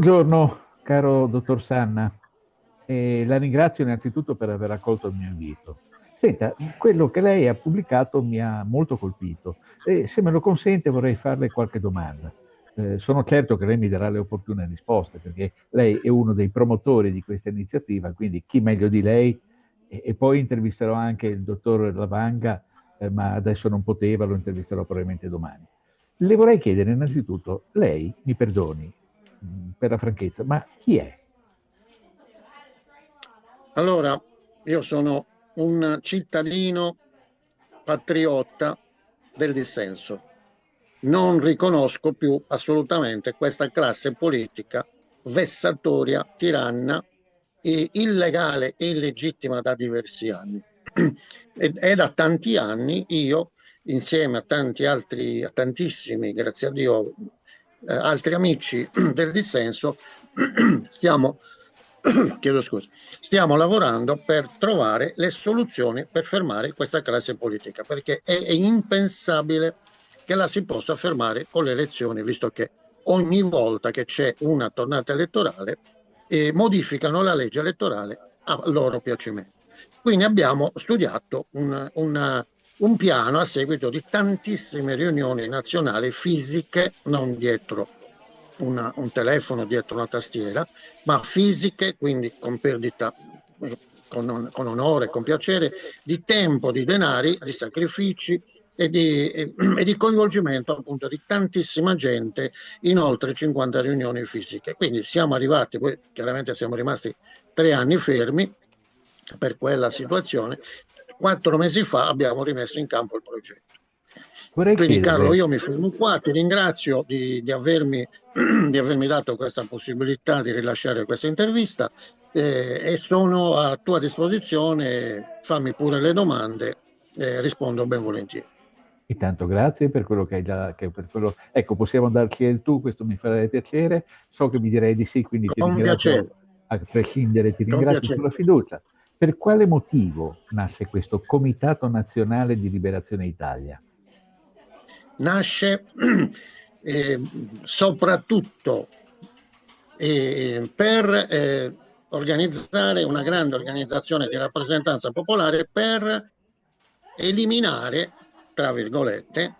Buongiorno, caro dottor Sanna, e la ringrazio innanzitutto per aver accolto il mio invito. Senta, quello che lei ha pubblicato mi ha molto colpito e se me lo consente vorrei farle qualche domanda. Sono certo che lei mi darà le opportune risposte perché lei è uno dei promotori di questa iniziativa, quindi chi meglio di lei? E poi intervisterò anche il dottor Lavanga, ma adesso non poteva, lo intervisterò probabilmente domani. Le vorrei chiedere innanzitutto, lei, mi perdoni per la franchezza, ma chi è? Allora, io sono un cittadino patriota del dissenso. Non riconosco più assolutamente questa classe politica vessatoria, tiranna, e illegale e illegittima da diversi anni. E da tanti anni io, insieme a tanti altri, a tantissimi, grazie a Dio, altri amici del dissenso, stiamo, chiedo scusa, stiamo lavorando per trovare le soluzioni per fermare questa classe politica, perché è impensabile che la si possa fermare con le elezioni, visto che ogni volta che c'è una tornata elettorale modificano la legge elettorale a loro piacimento. Quindi abbiamo studiato un piano a seguito di tantissime riunioni nazionali fisiche, non dietro un telefono, dietro una tastiera, ma fisiche, quindi con perdita, con onore, con piacere, di tempo, di denari, di sacrifici e di coinvolgimento appunto di tantissima gente in oltre 50 riunioni fisiche. Quindi siamo arrivati, poi chiaramente siamo rimasti 3 anni fermi per quella situazione. 4 mesi fa abbiamo rimesso in campo il progetto. Vorrei Quindi Carlo, chiederle, io mi fermo qua, ti ringrazio di avermi dato questa possibilità di rilasciare questa intervista e sono a tua disposizione, fammi pure le domande, rispondo ben volentieri. intanto grazie per quello che hai già, per quello, ecco, possiamo darci il tu, questo mi farebbe piacere, so che mi direi di sì, quindi ti Con ringrazio piacere, a prescindere, ti con ringrazio piacere. sulla fiducia. Per quale motivo nasce questo Comitato Nazionale di Liberazione Italia? Nasce eh, soprattutto per organizzare una grande organizzazione di rappresentanza popolare per eliminare, tra virgolette,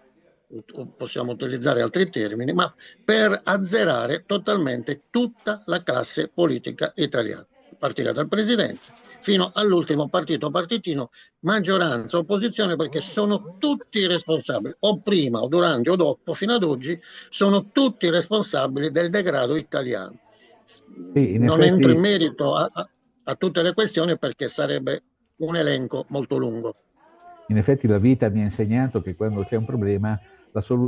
possiamo utilizzare altri termini, ma per azzerare totalmente tutta la classe politica italiana, a partire dal presidente fino all'ultimo partitino, maggioranza, opposizione, perché sono tutti responsabili, o prima, o durante, o dopo, fino ad oggi, sono tutti responsabili del degrado italiano. Sì, in Non entro in effetti merito a tutte le questioni perché sarebbe un elenco molto lungo. In effetti la vita mi ha insegnato che quando c'è un problema,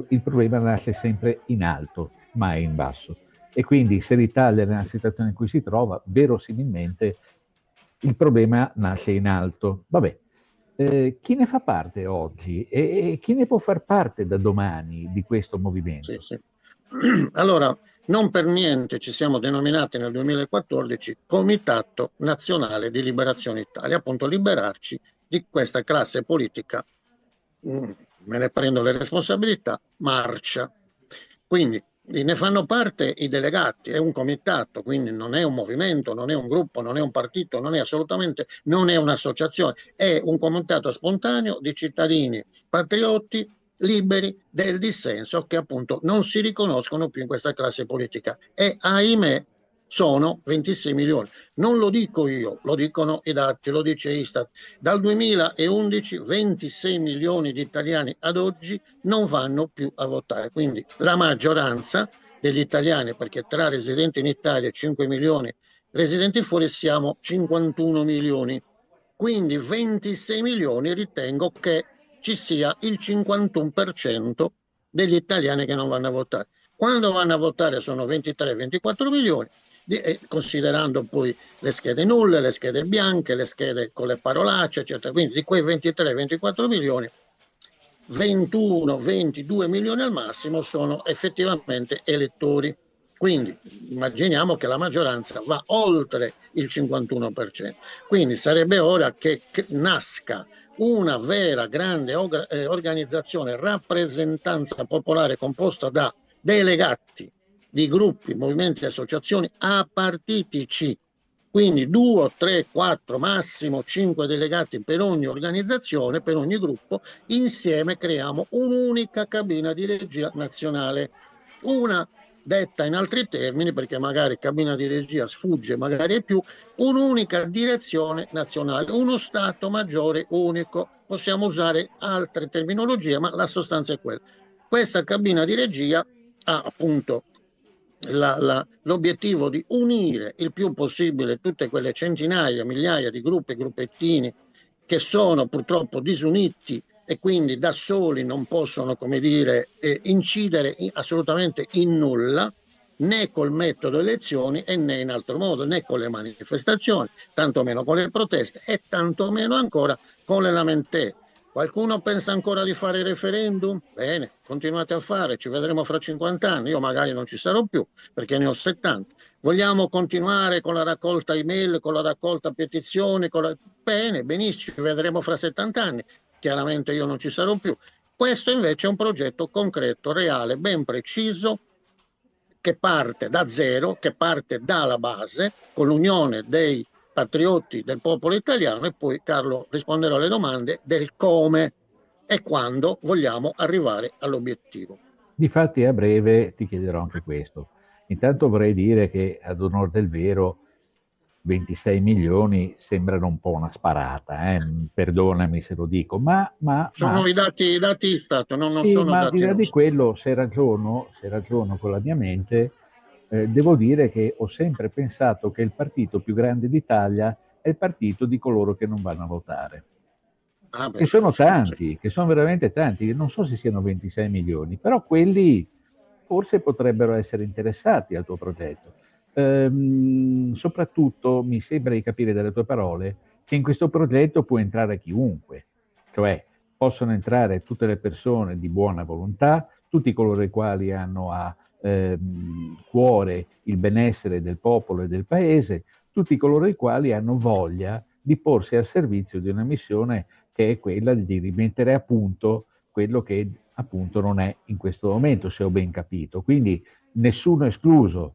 il problema nasce sempre in alto, mai in basso. E quindi se l'Italia è nella situazione in cui si trova, verosimilmente il problema nasce in alto. Vabbè, chi ne fa parte oggi e chi ne può far parte da domani di questo Sì, movimento? sì. Allora, non per niente ci siamo denominati nel 2014 Comitato Nazionale di Liberazione Italia, appunto liberarci di questa classe politica, me ne prendo le responsabilità, marcia. Quindi ne fanno parte i delegati, è un comitato, quindi non è un movimento, non è un gruppo, non è un partito, non è assolutamente, non è un'associazione, è un comitato spontaneo di cittadini patrioti liberi del dissenso che appunto non si riconoscono più in questa classe politica e ahimè sono 26 milioni. Non lo dico io, lo dicono i dati, lo dice Istat. Dal 2011 26 milioni di italiani ad oggi non vanno più a votare, quindi la maggioranza degli italiani, perché tra residenti in Italia e 5 milioni residenti fuori siamo 51 milioni, quindi 26 milioni ritengo che ci sia il 51% degli italiani che non vanno a votare. Quando vanno a votare sono 23-24 milioni, considerando poi le schede nulle, le schede bianche, le schede con le parolacce, eccetera. Quindi di quei 23-24 milioni, 21-22 milioni al massimo sono effettivamente elettori. Quindi immaginiamo che la maggioranza va oltre il 51%. Quindi sarebbe ora che nasca una vera grande organizzazione, rappresentanza popolare composta da delegati di gruppi, movimenti e associazioni apartitici. Quindi 2, 3, 4, massimo 5 delegati per ogni organizzazione, per ogni gruppo. Insieme creiamo un'unica cabina di regia nazionale. Una detta in altri termini, perché magari cabina di regia sfugge, magari è più, un'unica direzione nazionale, uno Stato maggiore unico. Possiamo usare altre terminologie, ma la sostanza è quella. Questa cabina di regia ha appunto l'obiettivo di unire il più possibile tutte quelle centinaia, migliaia di gruppi, gruppettini che sono purtroppo disuniti e quindi da soli non possono, come dire, incidere assolutamente in nulla, né col metodo elezioni e né in altro modo, né con le manifestazioni, tantomeno con le proteste e tantomeno ancora con le lamentele. Qualcuno pensa ancora di fare referendum? Bene, continuate a fare, ci vedremo fra 50 anni, io magari non ci sarò più perché ne ho 70. Vogliamo continuare con la raccolta email, con la raccolta petizioni? Bene, benissimo, ci vedremo fra 70 anni, chiaramente io non ci sarò più. Questo invece è un progetto concreto, reale, ben preciso, che parte da zero, che parte dalla base, con l'unione dei patrioti del popolo italiano, e poi Carlo risponderò alle domande del come e quando vogliamo arrivare all'obiettivo. Difatti a breve ti chiederò anche questo. Intanto vorrei dire che ad onor del vero 26 milioni sembrano un po' una sparata, perdonami se lo dico, sono i dati Istat, non sì, sono ma al di dati là di nostri. quello, se ragiono con la mia mente, devo dire che ho sempre pensato che il partito più grande d'Italia è il partito di coloro che non vanno a votare. Ah, Che beh, sono sì. tanti, che sono veramente tanti, non so se siano 26 milioni, però quelli forse potrebbero essere interessati al tuo progetto. Soprattutto mi sembra di capire dalle tue parole che in questo progetto può entrare chiunque, cioè possono entrare tutte le persone di buona volontà, tutti coloro i quali hanno a cuore il benessere del popolo e del paese, tutti coloro i quali hanno voglia di porsi al servizio di una missione che è quella di rimettere a punto quello che appunto non è in questo momento, se ho ben capito. Quindi nessuno escluso,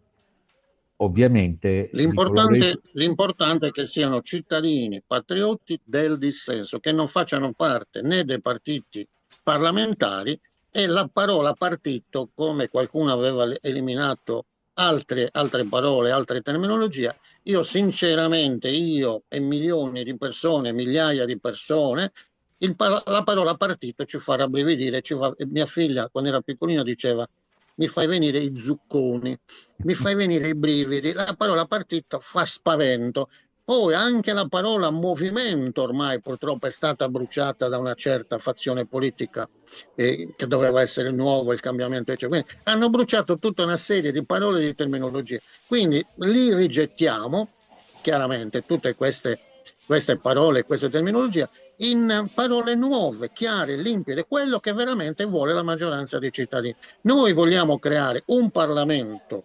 ovviamente, di coloro L'importante è che siano cittadini patrioti del dissenso, che non facciano parte né dei partiti parlamentari, e la parola partito, come qualcuno aveva eliminato altre parole, altre terminologie, io sinceramente, io e milioni di persone, migliaia di persone, la parola partito ci fa rabbrividire. Mia figlia, quando era piccolina, diceva: mi fai venire i zucconi, mi fai venire i brividi. La parola partito fa spavento. Poi anche la parola movimento ormai purtroppo è stata bruciata da una certa fazione politica, che doveva essere il nuovo, il cambiamento, eccetera. Quindi hanno bruciato tutta una serie di parole e di terminologie. Quindi li rigettiamo, chiaramente, tutte queste parole, queste terminologie, in parole nuove, chiare, limpide, quello che veramente vuole la maggioranza dei cittadini. Noi vogliamo creare un Parlamento,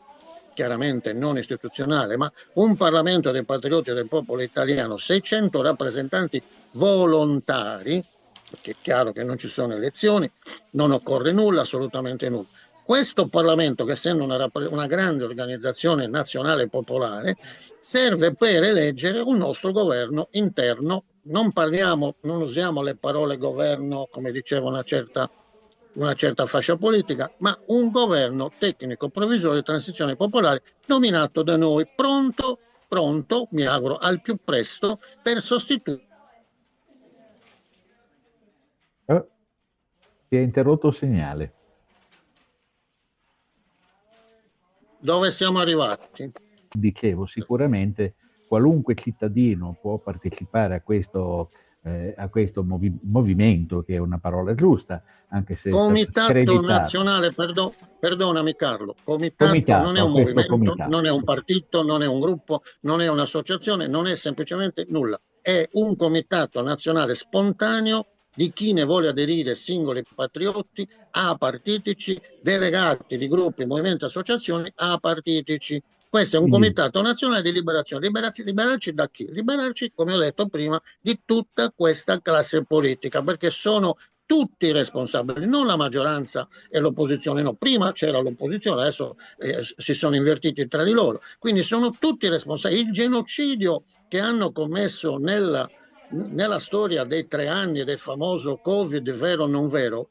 chiaramente non istituzionale, ma un Parlamento dei patrioti del popolo italiano, 600 rappresentanti volontari, perché è chiaro che non ci sono elezioni, non occorre nulla, assolutamente nulla. Questo Parlamento, che essendo una grande organizzazione nazionale popolare, serve per eleggere un nostro governo interno. Non usiamo le parole governo, come diceva una certa fascia politica, ma un governo tecnico provvisorio di transizione popolare nominato da noi, pronto, mi auguro al più presto, per sostituire. Si è interrotto il segnale. Dove siamo arrivati? Dicevo, sicuramente qualunque cittadino può partecipare a questo movimento, che è una parola giusta, anche se è stata Comitato screditata. nazionale, perdonami Carlo, comitato non è Comitato, a un questo movimento, comitato. non è un partito, non è un gruppo, non è un'associazione, non è semplicemente nulla. È un comitato nazionale spontaneo di chi ne vuole aderire, singoli patrioti, apartitici, delegati di gruppi, movimenti, associazioni, apartitici. Questo è un Quindi, comitato nazionale di liberazione. Liberarci da chi? Liberarci, come ho detto prima, di tutta questa classe politica, perché sono tutti responsabili, non la maggioranza e l'opposizione, no, prima c'era l'opposizione, adesso si sono invertiti tra di loro, quindi sono tutti responsabili. Il genocidio che hanno commesso nella storia dei 3 anni del famoso Covid, vero o non vero,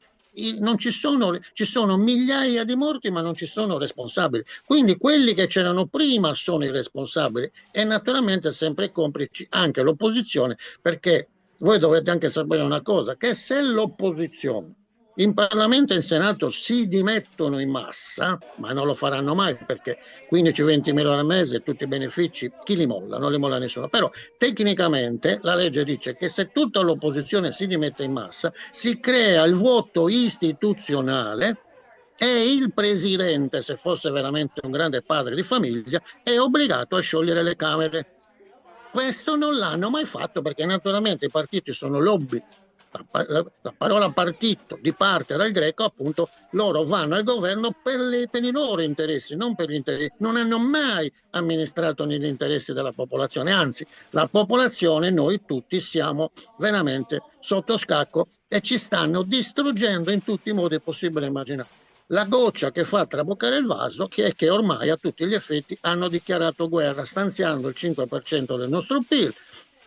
non ci sono migliaia di morti, ma non ci sono responsabili. Quindi quelli che c'erano prima sono i responsabili e naturalmente sempre complici anche l'opposizione, perché voi dovete anche sapere una cosa, che se l'opposizione in Parlamento e in Senato si dimettono in massa, ma non lo faranno mai perché 15-20 mila al mese, tutti i benefici, chi li molla? Non li molla nessuno. Però tecnicamente la legge dice che se tutta l'opposizione si dimette in massa, si crea il vuoto istituzionale e il presidente, se fosse veramente un grande padre di famiglia, è obbligato a sciogliere le Camere. Questo non l'hanno mai fatto perché naturalmente i partiti sono lobby. La parola partito, di parte dal greco, appunto, loro vanno al governo per i loro interessi, non per gli interessi. Non hanno mai amministrato negli interessi della popolazione, anzi, la popolazione, noi tutti siamo veramente sotto scacco e ci stanno distruggendo in tutti i modi possibili e immaginabili. La goccia che fa traboccare il vaso, che è che ormai a tutti gli effetti hanno dichiarato guerra, stanziando il 5% del nostro PIL,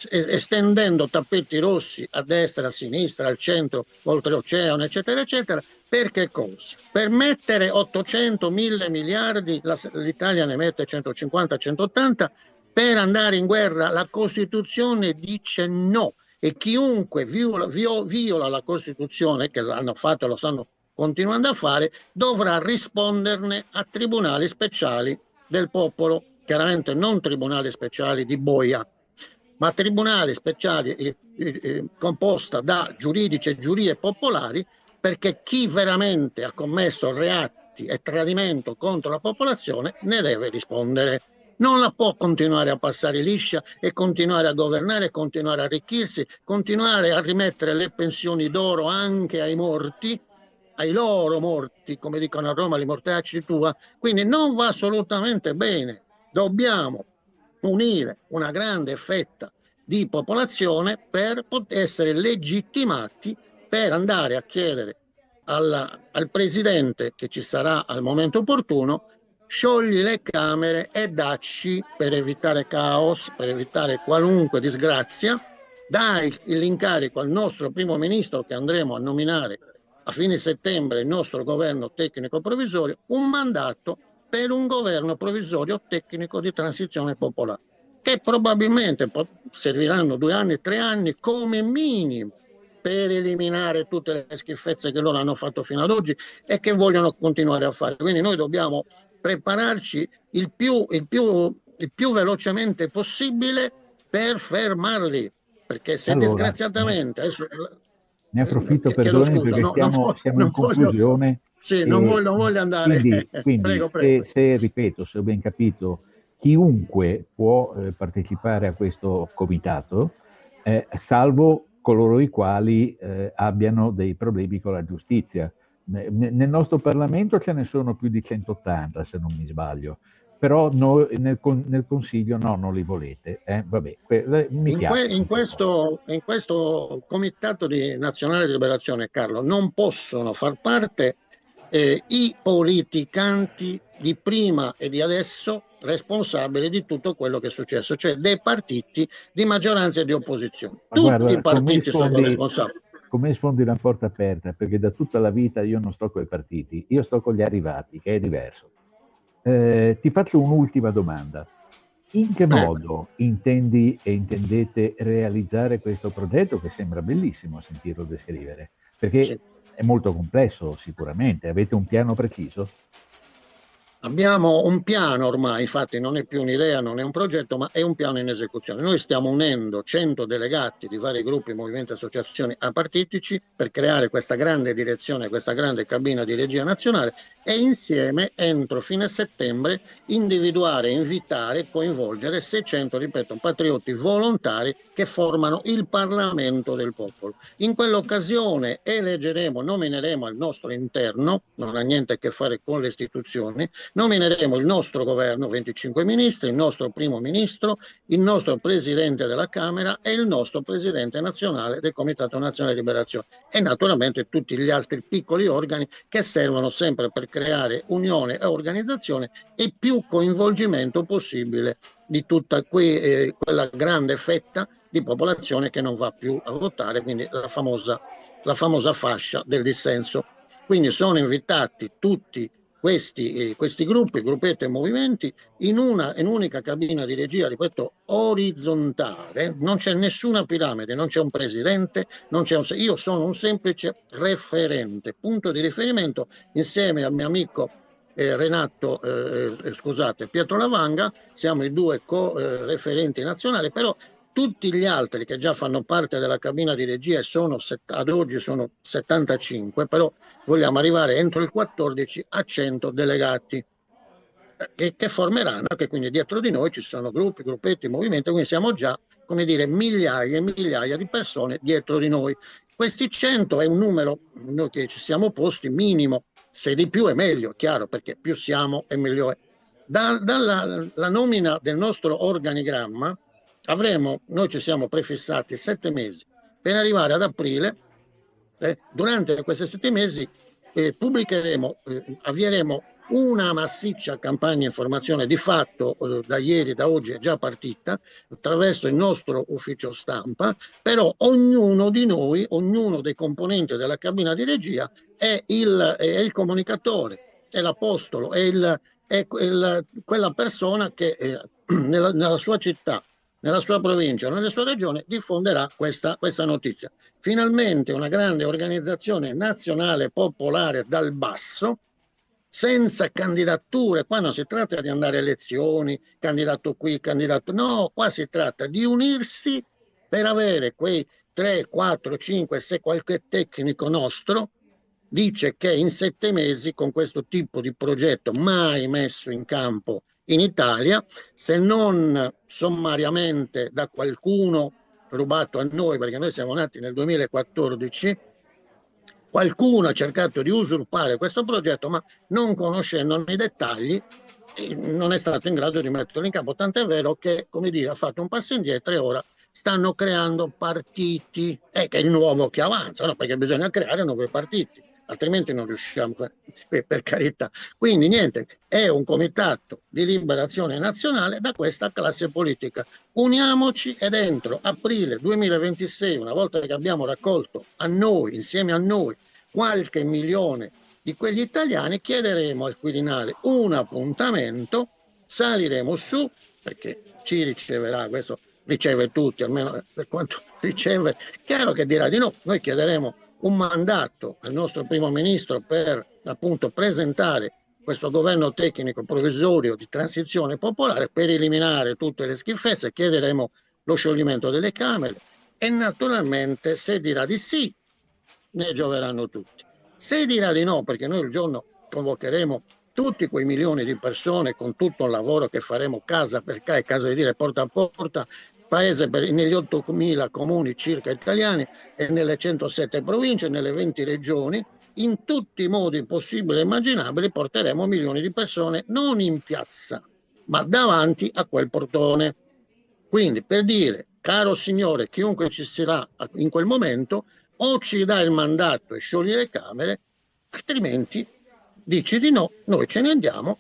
estendendo tappeti rossi a destra, a sinistra, al centro, oltreoceano, eccetera, eccetera. Per che cosa? Per mettere 800, 1000 miliardi, l'Italia ne mette 150, 180, per andare in guerra. La Costituzione dice no e chiunque viola la Costituzione, che l'hanno fatto e lo stanno continuando a fare, dovrà risponderne a tribunali speciali del popolo, chiaramente non tribunali speciali di boia, ma tribunali speciali composta da giuridici e giurie popolari, perché chi veramente ha commesso reati e tradimento contro la popolazione ne deve rispondere. Non la può continuare a passare liscia e continuare a governare, continuare a arricchirsi, continuare a rimettere le pensioni d'oro anche ai morti, ai loro morti, come dicono a Roma, li mortacci tua. Quindi non va assolutamente bene. Dobbiamo unire una grande fetta di popolazione per essere legittimati per andare a chiedere al presidente che ci sarà al momento opportuno, sciogli le Camere e dacci, per evitare caos, per evitare qualunque disgrazia, dai l'incarico al nostro primo ministro che andremo a nominare a fine settembre, il nostro governo tecnico provvisorio, un mandato per un governo provvisorio tecnico di transizione popolare, che probabilmente serviranno 2 anni, 3 anni come minimo per eliminare tutte le schifezze che loro hanno fatto fino ad oggi e che vogliono continuare a fare. Quindi noi dobbiamo prepararci il più velocemente possibile per fermarli, perché se Allora, disgraziatamente... ne approfitto, chiedo perdoni, scusa, perché siamo in conclusione. Sì, non voglio andare. Quindi Prego. ripeto, se ho ben capito, chiunque può partecipare a questo comitato, salvo coloro i quali abbiano dei problemi con la giustizia. Nel nostro Parlamento ce ne sono più di 180, se non mi sbaglio, però noi nel Consiglio no, non li volete. Vabbè, mi piace. In questo Comitato Nazionale di Liberazione, Carlo, non possono far parte i politicanti di prima e di adesso responsabili di tutto quello che è successo, cioè dei partiti di maggioranza e di opposizione. Ma Tutti guarda, i partiti sono responsabili. Come sfondi una porta aperta, perché da tutta la vita io non sto con i partiti, io sto con gli arrivati, che è diverso. Ti faccio un'ultima domanda. In che modo intendi e intendete realizzare questo progetto, che sembra bellissimo a sentirlo descrivere? Perché Sì. è molto complesso sicuramente. Avete un piano preciso? Abbiamo un piano ormai, infatti non è più un'idea, non è un progetto, ma è un piano in esecuzione. Noi stiamo unendo 100 delegati di vari gruppi, movimenti e associazioni apartitici per creare questa grande direzione, questa grande cabina di regia nazionale e insieme, entro fine settembre, individuare, invitare e coinvolgere 600, ripeto, patrioti volontari che formano il Parlamento del popolo. In quell'occasione nomineremo al nostro interno, non ha niente a che fare con le istituzioni, nomineremo il nostro governo, 25 ministri, il nostro primo ministro, il nostro presidente della Camera e il nostro presidente nazionale del Comitato Nazionale di Liberazione e naturalmente tutti gli altri piccoli organi che servono sempre per creare unione e organizzazione e più coinvolgimento possibile di tutta quella grande fetta di popolazione che non va più a votare, quindi la famosa fascia del dissenso. Quindi sono invitati tutti questi gruppi, gruppetti e movimenti in un'unica cabina di regia, ripeto, orizzontale, non c'è nessuna piramide, non c'è un presidente, io sono un semplice referente, punto di riferimento insieme al mio amico Pietro Lavanga, siamo i due co-referenti nazionali, però tutti gli altri che già fanno parte della cabina di regia ad oggi sono 75, però vogliamo arrivare entro il 14 a 100 delegati che formeranno, che quindi dietro di noi ci sono gruppi, gruppetti, movimenti, quindi siamo già, come dire, migliaia e migliaia di persone dietro di noi. Questi 100 è un numero noi che ci siamo posti minimo, se di più è meglio, chiaro, perché più siamo e meglio è. Dalla nomina del nostro organigramma noi ci siamo prefissati 7 mesi per arrivare ad aprile. Durante questi 7 mesi avvieremo una massiccia campagna di informazione, di fatto da oggi è già partita attraverso il nostro ufficio stampa, però ognuno di noi, ognuno dei componenti della cabina di regia è il comunicatore, è l'apostolo, è quella persona che nella sua città, nella sua provincia o nella sua regione diffonderà questa notizia. Finalmente una grande organizzazione nazionale popolare dal basso, senza candidature. Qua non si tratta di andare a elezioni, candidato qui, candidato no, qua si tratta di unirsi per avere quei 3, 4, 5, se qualche tecnico nostro dice che in 7 mesi con questo tipo di progetto mai messo in campo in Italia, se non sommariamente da qualcuno rubato a noi, perché noi siamo nati nel 2014, qualcuno ha cercato di usurpare questo progetto, ma non conoscendo i dettagli non è stato in grado di metterlo in campo, tant'è vero che, come dire, ha fatto un passo indietro e ora stanno creando partiti, che è il nuovo che avanza, no? Perché bisogna creare nuovi partiti, altrimenti non riusciamo, per carità. Quindi niente, è un comitato di liberazione nazionale da questa classe politica. Uniamoci e dentro aprile 2026, una volta che abbiamo raccolto insieme a noi, qualche milione di quegli italiani, chiederemo al Quirinale un appuntamento, saliremo su, perché ci riceverà, questo riceve tutti, almeno per quanto riceve, chiaro che dirà di no, noi chiederemo un mandato al nostro primo ministro per appunto presentare questo governo tecnico provvisorio di transizione popolare per eliminare tutte le schifezze, chiederemo lo scioglimento delle Camere e naturalmente se dirà di sì ne gioveranno tutti. Se dirà di no, perché noi il giorno convocheremo tutti quei milioni di persone con tutto il lavoro che faremo casa per casa, è caso di dire porta a porta, negli 8.000 comuni circa italiani e nelle 107 province, nelle 20 regioni, in tutti i modi possibili e immaginabili porteremo milioni di persone non in piazza, ma davanti a quel portone. Quindi per dire, caro signore, chiunque ci sarà in quel momento, o ci dà il mandato e scioglie le Camere, altrimenti dici di no, noi ce ne andiamo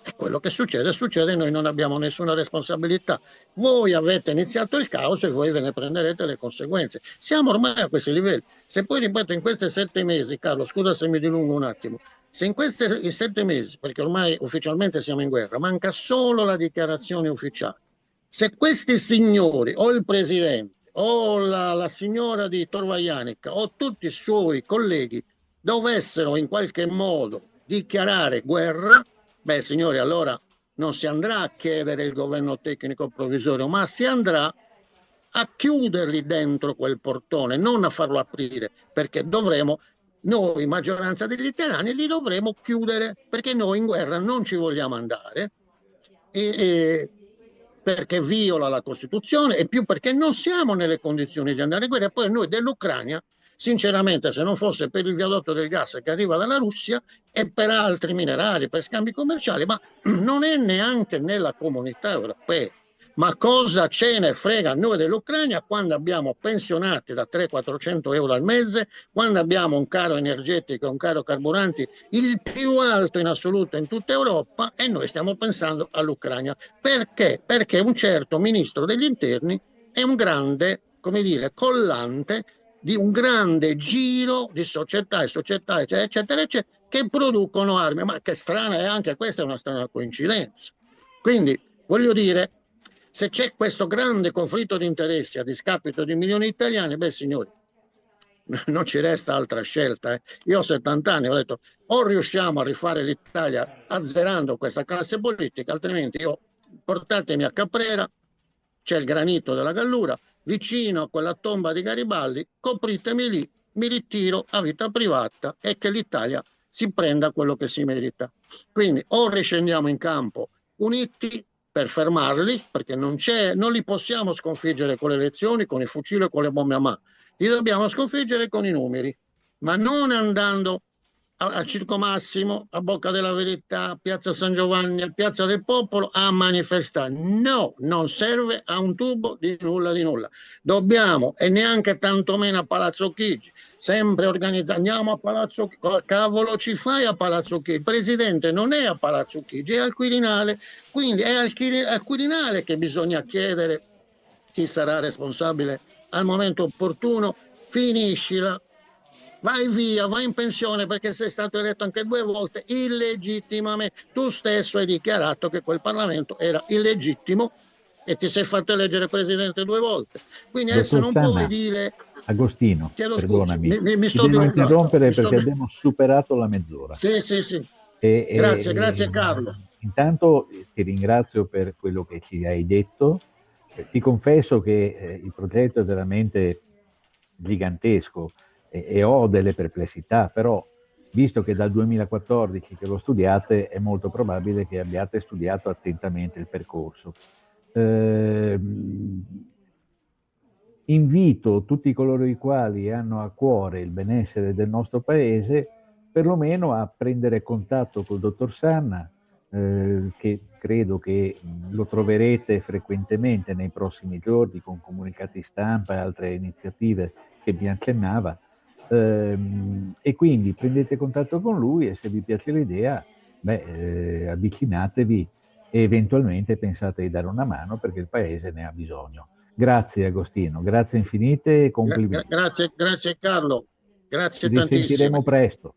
e quello che succede, noi non abbiamo nessuna responsabilità. Voi avete iniziato il caos e voi ve ne prenderete le conseguenze. Siamo ormai a questi livelli. Se poi, ripeto, in questi 7 mesi, Carlo, scusa se mi dilungo un attimo, se in questi 7 mesi, perché ormai ufficialmente siamo in guerra, manca solo la dichiarazione ufficiale, se questi signori o il presidente o la signora di Torvaianica o tutti i suoi colleghi dovessero in qualche modo dichiarare guerra, beh signori, allora non si andrà a chiedere il governo tecnico provvisorio, ma si andrà a chiuderli dentro quel portone, non a farlo aprire, perché noi, maggioranza degli italiani, li dovremo chiudere, perché noi in guerra non ci vogliamo andare, perché viola la Costituzione e più perché non siamo nelle condizioni di andare in guerra. E poi noi dell'Ucraina sinceramente, se non fosse per il viadotto del gas che arriva dalla Russia e per altri minerali, per scambi commerciali, ma non è neanche nella comunità europea. Ma cosa ce ne frega a noi dell'Ucraina quando abbiamo pensionati da 300-400 euro al mese, quando abbiamo un caro energetico, un caro carburanti il più alto in assoluto in tutta Europa, e noi stiamo pensando all'Ucraina. Perché? Perché un certo ministro degli interni è un grande, come dire, collante di un grande giro di società e società, eccetera, eccetera, eccetera, che producono armi. Ma che strana è anche questa, è una strana coincidenza. Quindi, voglio dire, se c'è questo grande conflitto di interessi a discapito di milioni di italiani, beh signori, non ci resta altra scelta. Io ho 70 anni, ho detto o riusciamo a rifare l'Italia azzerando questa classe politica, altrimenti portatemi a Caprera, c'è il granito della Gallura, vicino a quella tomba di Garibaldi, copritemi lì, mi ritiro a vita privata e che l'Italia si prenda quello che si merita. Quindi o riscendiamo in campo uniti per fermarli, perché non li possiamo sconfiggere con le elezioni, con i fucili e con le bombe a mano, li dobbiamo sconfiggere con i numeri, ma non andando al Circo Massimo, a Bocca della Verità, a Piazza San Giovanni, a Piazza del Popolo a manifestare. No, non serve a un tubo di nulla di nulla. Dobbiamo, e neanche tantomeno a Palazzo Chigi, sempre organizzare, andiamo a Palazzo Chigi, cavolo ci fai a Palazzo Chigi? Il presidente non è a Palazzo Chigi, è al Quirinale, quindi è al Quirinale che bisogna chiedere chi sarà responsabile al momento opportuno, finiscila, vai via, vai in pensione perché sei stato eletto anche 2 volte illegittimamente. Tu stesso hai dichiarato che quel Parlamento era illegittimo e ti sei fatto eleggere presidente 2 volte. Quindi adesso non puoi dire... Agostino, perdonami, mi ti devo interrompere perché abbiamo superato la mezz'ora. Sì, sì, sì. Grazie Carlo. Intanto ti ringrazio per quello che ci hai detto. Ti confesso che il progetto è veramente gigantesco e ho delle perplessità, però visto che dal 2014 che lo studiate è molto probabile che abbiate studiato attentamente il percorso. Invito tutti coloro i quali hanno a cuore il benessere del nostro paese perlomeno a prendere contatto col dottor Sanna, che credo che lo troverete frequentemente nei prossimi giorni con comunicati stampa e altre iniziative che vi accennava, e quindi prendete contatto con lui e se vi piace l'idea, avvicinatevi e eventualmente pensate di dare una mano perché il paese ne ha bisogno. Grazie Agostino, grazie infinite e complimenti. Grazie Carlo, grazie Ci risentiremo tantissimo. presto.